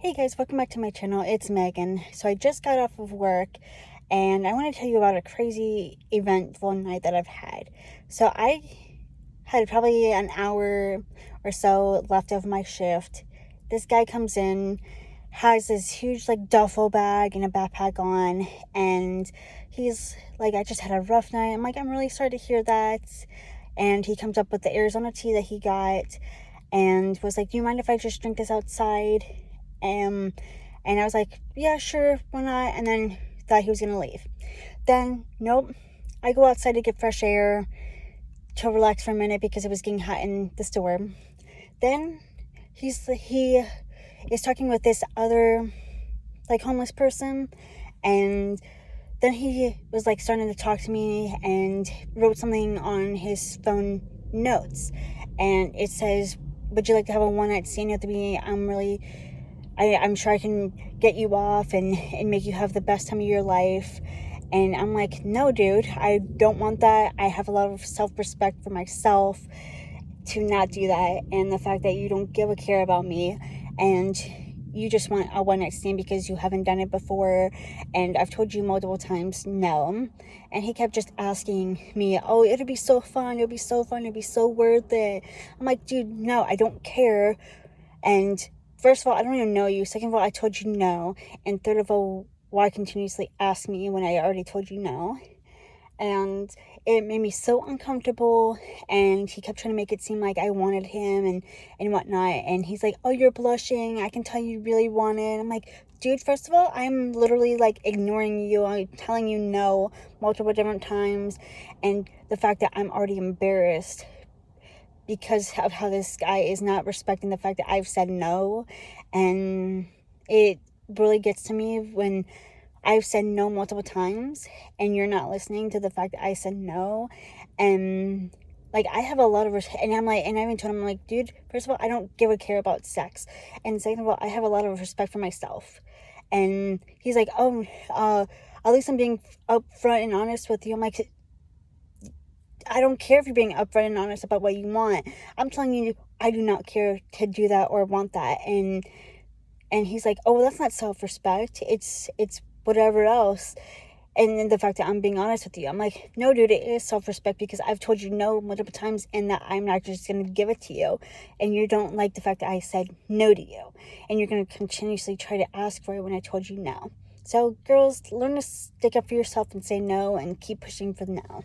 Hey guys, welcome back to my channel. It's Megan. So I just got off of work and I want to tell you about a crazy eventful night that I've had. So I had probably an hour or so left of my shift. This guy comes in, has this huge duffel bag and a backpack on, and he's like, I just had a rough night. I'm like, I'm really sorry to hear that. And he comes up with the Arizona tea that he got and was like, do you mind if I just drink this outside? And I was like, yeah, sure, why not? And then thought he was gonna leave. Then, nope. I go outside to get fresh air, to relax for a minute because it was getting hot in the store. Then he is talking with this other homeless person, and then he was starting to talk to me and wrote something on his phone notes, and it says, would you like to have a one night stand with me? I'm sure I can get you off and make you have the best time of your life. And I'm like, no, dude, I don't want that. I have a lot of self-respect for myself to not do that. And the fact that you don't give a care about me and you just want a one night stand because you haven't done it before. And I've told you multiple times, no. And he kept just asking me, oh, it'll be so fun. It'll be so fun. It'll be so worth it. I'm like, dude, no, I don't care. And first of all, I don't even know you. Second of all, I told you no. And third of all, why continuously ask me when I already told you no? And it made me so uncomfortable, and he kept trying to make it seem like I wanted him and whatnot. And he's like, oh, you're blushing. I can tell you really want it. I'm like, dude, first of all, I'm literally ignoring you. I'm telling you no multiple different times. And the fact that I'm already embarrassed because of how this guy is not respecting the fact that I've said no. And it really gets to me when I've said no multiple times and you're not listening to the fact that I said no. And I have a lot of and I'm like, and I even told him, I'm like, dude, first of all, I don't give a care about sex, and second of all, I have a lot of respect for myself. And he's like, oh, at least I'm being upfront and honest with you. I'm like, I don't care if you're being upfront and honest about what you want. I'm telling you, I do not care to do that or want that. And he's like, oh, well, that's not self-respect. It's whatever else. And then the fact that I'm being honest with you, I'm like, no, dude, it is self-respect because I've told you no multiple times and that I'm not just going to give it to you. And you don't like the fact that I said no to you. And you're going to continuously try to ask for it when I told you no. So, girls, learn to stick up for yourself and say no and keep pushing for the no.